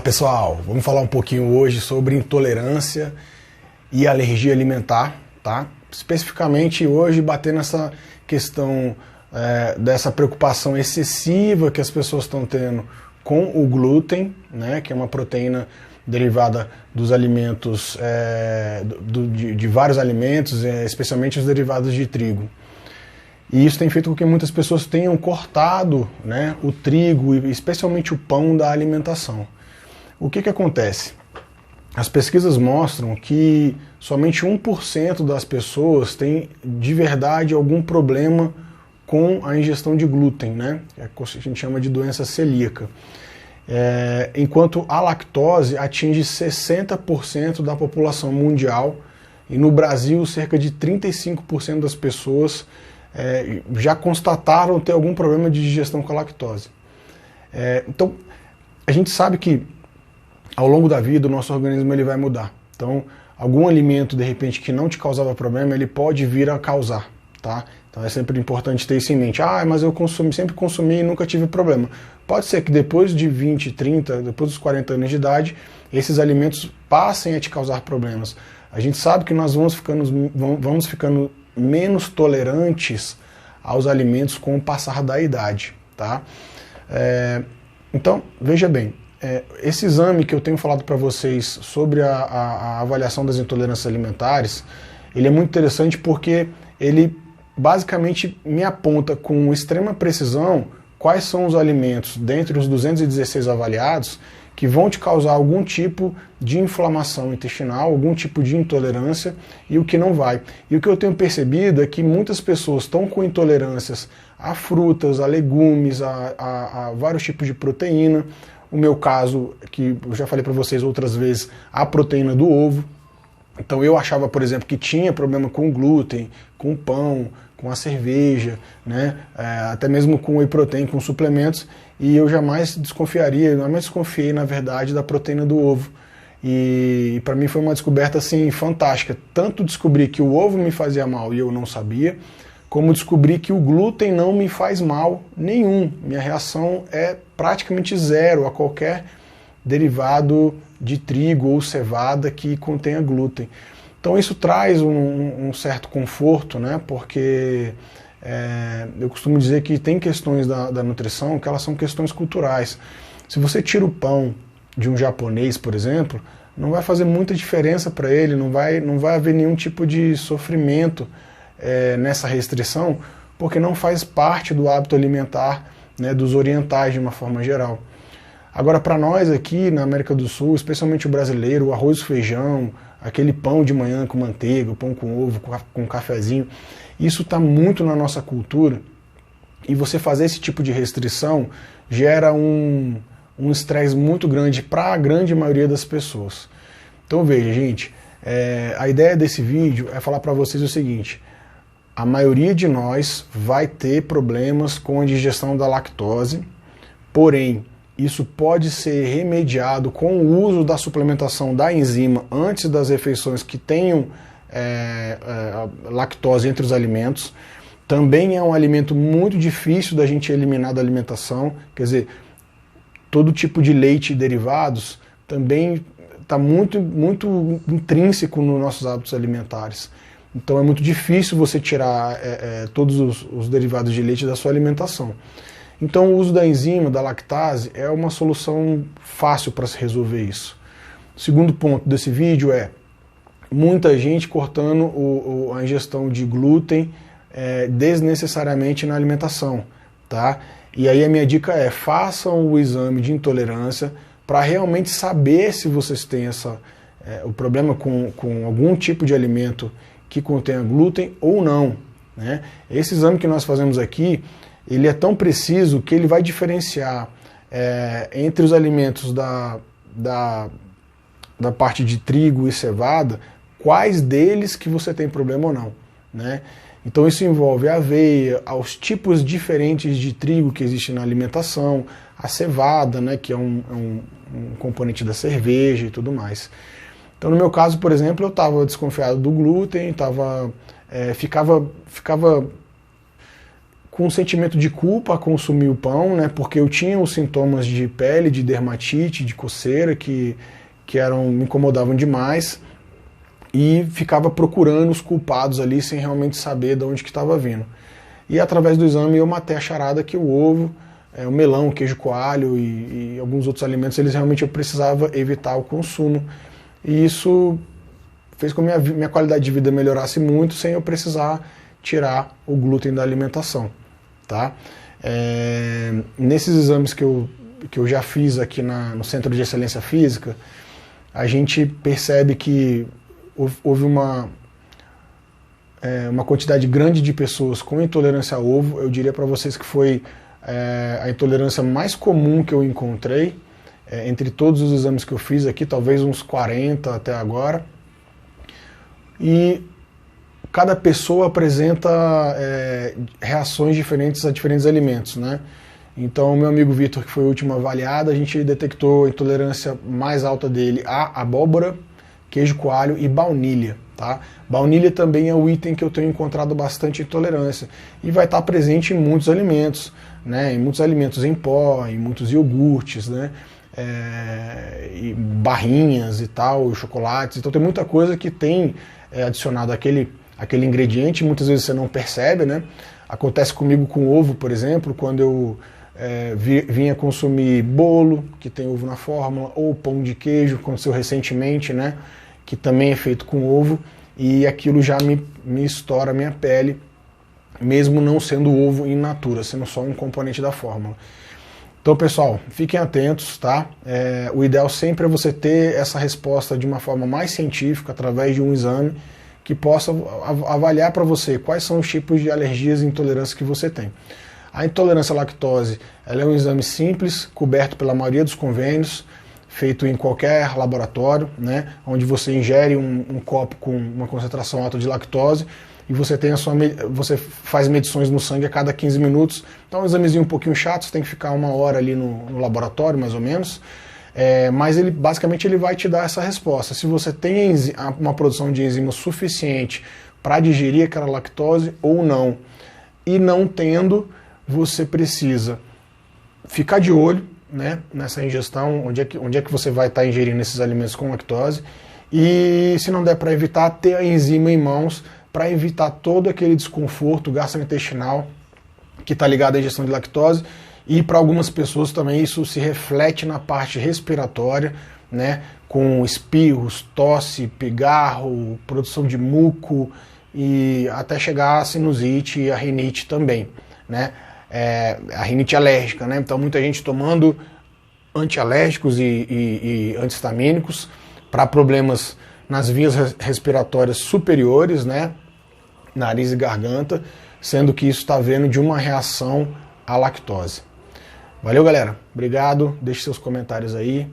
Pessoal, vamos falar um pouquinho hoje sobre intolerância e alergia alimentar, tá? Especificamente hoje bater nessa questão dessa preocupação excessiva que as pessoas estão tendo com o glúten, né? Que é uma proteína derivada dos alimentos, de vários alimentos, especialmente os derivados de trigo. E isso tem feito com que muitas pessoas tenham cortado, né, o trigo e especialmente o pão da alimentação. O que acontece? As pesquisas mostram que somente 1% das pessoas tem de verdade algum problema com a ingestão de glúten, né? É o que a gente chama de doença celíaca. Enquanto a lactose atinge 60% da população mundial e no Brasil cerca de 35% das pessoas já constataram ter algum problema de digestão com a lactose. Então, a gente sabe que ao longo da vida o nosso organismo ele vai mudar. Então, algum alimento de repente que não te causava problema, ele pode vir a causar, tá? Então é sempre importante ter isso em mente. Ah, mas eu sempre consumi e nunca tive problema. Pode ser que depois de 20, 30, depois dos 40 anos de idade, esses alimentos passem a te causar problemas. A gente sabe que nós vamos ficando menos tolerantes aos alimentos com o passar da idade, tá? Então, veja bem, esse exame que eu tenho falado para vocês sobre a avaliação das intolerâncias alimentares, ele é muito interessante porque ele basicamente me aponta com extrema precisão quais são os alimentos, dentre os 216 avaliados, que vão te causar algum tipo de inflamação intestinal, algum tipo de intolerância, e o que não vai. E o que eu tenho percebido é que muitas pessoas estão com intolerâncias a frutas, a legumes, a vários tipos de proteína. O meu caso, que eu já falei para vocês outras vezes, a proteína do ovo. Então eu achava, por exemplo, que tinha problema com o glúten, com o pão, com a cerveja, né? Até mesmo com o whey protein, com suplementos, e eu jamais desconfiei, na verdade, da proteína do ovo. E para mim foi uma descoberta assim fantástica. Tanto descobri que o ovo me fazia mal e eu não sabia, como descobri que o glúten não me faz mal nenhum. Minha reação é praticamente zero a qualquer derivado de trigo ou cevada que contenha glúten. Então isso traz um certo conforto, né? Porque eu costumo dizer que tem questões da nutrição que elas são questões culturais. Se você tira o pão de um japonês, por exemplo, não vai fazer muita diferença para ele, não vai haver nenhum tipo de sofrimento nessa restrição, porque não faz parte do hábito alimentar, né, dos orientais de uma forma geral. Agora, para nós aqui na América do Sul, especialmente o brasileiro, o arroz e feijão, aquele pão de manhã com manteiga, pão com ovo, com cafezinho, isso está muito na nossa cultura, e você fazer esse tipo de restrição gera um estresse muito grande para a grande maioria das pessoas. Então veja, gente, a ideia desse vídeo é falar para vocês o seguinte: a maioria de nós vai ter problemas com a digestão da lactose, porém, isso pode ser remediado com o uso da suplementação da enzima antes das refeições que tenham lactose entre os alimentos. Também é um alimento muito difícil da gente eliminar da alimentação, quer dizer, todo tipo de leite e derivados também está muito intrínseco nos nossos hábitos alimentares. Então é muito difícil você tirar todos os derivados de leite da sua alimentação. Então o uso da enzima, da lactase, é uma solução fácil para se resolver isso. O segundo ponto desse vídeo é muita gente cortando a ingestão de glúten desnecessariamente na alimentação, tá? E aí a minha dica é: façam o exame de intolerância para realmente saber se vocês têm o problema com algum tipo de alimento que contenha glúten ou não, né? Esse exame que nós fazemos aqui, ele é tão preciso que ele vai diferenciar entre os alimentos da parte de trigo e cevada, quais deles que você tem problema ou não, né? Então isso envolve a aveia, os tipos diferentes de trigo que existem na alimentação, a cevada, né, que é um componente da cerveja e tudo mais. Então no meu caso, por exemplo, eu estava desconfiado do glúten, ficava com um sentimento de culpa a consumir o pão, né, porque eu tinha os sintomas de pele, de dermatite, de coceira que me incomodavam demais, e ficava procurando os culpados ali sem realmente saber de onde que estava vindo. E através do exame eu matei a charada que o ovo, o melão, o queijo coalho e alguns outros alimentos, eles realmente eu precisava evitar o consumo. E isso fez com que minha qualidade de vida melhorasse muito sem eu precisar tirar o glúten da alimentação. Tá? Nesses exames que eu já fiz aqui no Centro de Excelência Física, a gente percebe que houve uma quantidade grande de pessoas com intolerância a ovo. Eu diria para vocês que foi a intolerância mais comum que eu encontrei entre todos os exames que eu fiz aqui, talvez uns 40 até agora. E cada pessoa apresenta reações diferentes a diferentes alimentos, né? Então, meu amigo Vitor, que foi o último avaliado, a gente detectou a intolerância mais alta dele a abóbora, queijo coalho e baunilha. Tá? Baunilha também é o item que eu tenho encontrado bastante intolerância e vai estar presente em muitos alimentos, né? Em muitos alimentos em pó, em muitos iogurtes, né? E barrinhas e tal, chocolates. Então tem muita coisa que tem adicionado aquele ingrediente, muitas vezes você não percebe, né? Acontece comigo com ovo, por exemplo, quando eu vinha consumir bolo, que tem ovo na fórmula, ou pão de queijo, aconteceu recentemente, né? Que também é feito com ovo, e aquilo já me estoura a minha pele, mesmo não sendo ovo in natura, sendo só um componente da fórmula. Então, pessoal, fiquem atentos, tá? O ideal sempre é você ter essa resposta de uma forma mais científica, através de um exame, que possa avaliar para você quais são os tipos de alergias e intolerâncias que você tem. A intolerância à lactose, ela é um exame simples, coberto pela maioria dos convênios, feito em qualquer laboratório, né, onde você ingere um copo com uma concentração alta de lactose e você você faz medições no sangue a cada 15 minutos. Então é um examezinho um pouquinho chato, você tem que ficar 1 hora ali no laboratório, mais ou menos. Mas basicamente ele vai te dar essa resposta. Se você tem uma produção de enzima suficiente para digerir aquela lactose ou não. E não tendo, você precisa ficar de olho, né, nessa ingestão, onde é que você vai estar ingerindo esses alimentos com lactose, e se não der para evitar, ter a enzima em mãos para evitar todo aquele desconforto gastrointestinal que está ligado à ingestão de lactose, e para algumas pessoas também isso se reflete na parte respiratória, né, com espirros, tosse, pigarro, produção de muco e até chegar a sinusite e a rinite também, né? A rinite alérgica, né? Então muita gente tomando antialérgicos e antihistamínicos para problemas nas vias respiratórias superiores, né? Nariz e garganta, sendo que isso está vendo de uma reação à lactose. Valeu, galera. Obrigado. Deixe seus comentários aí.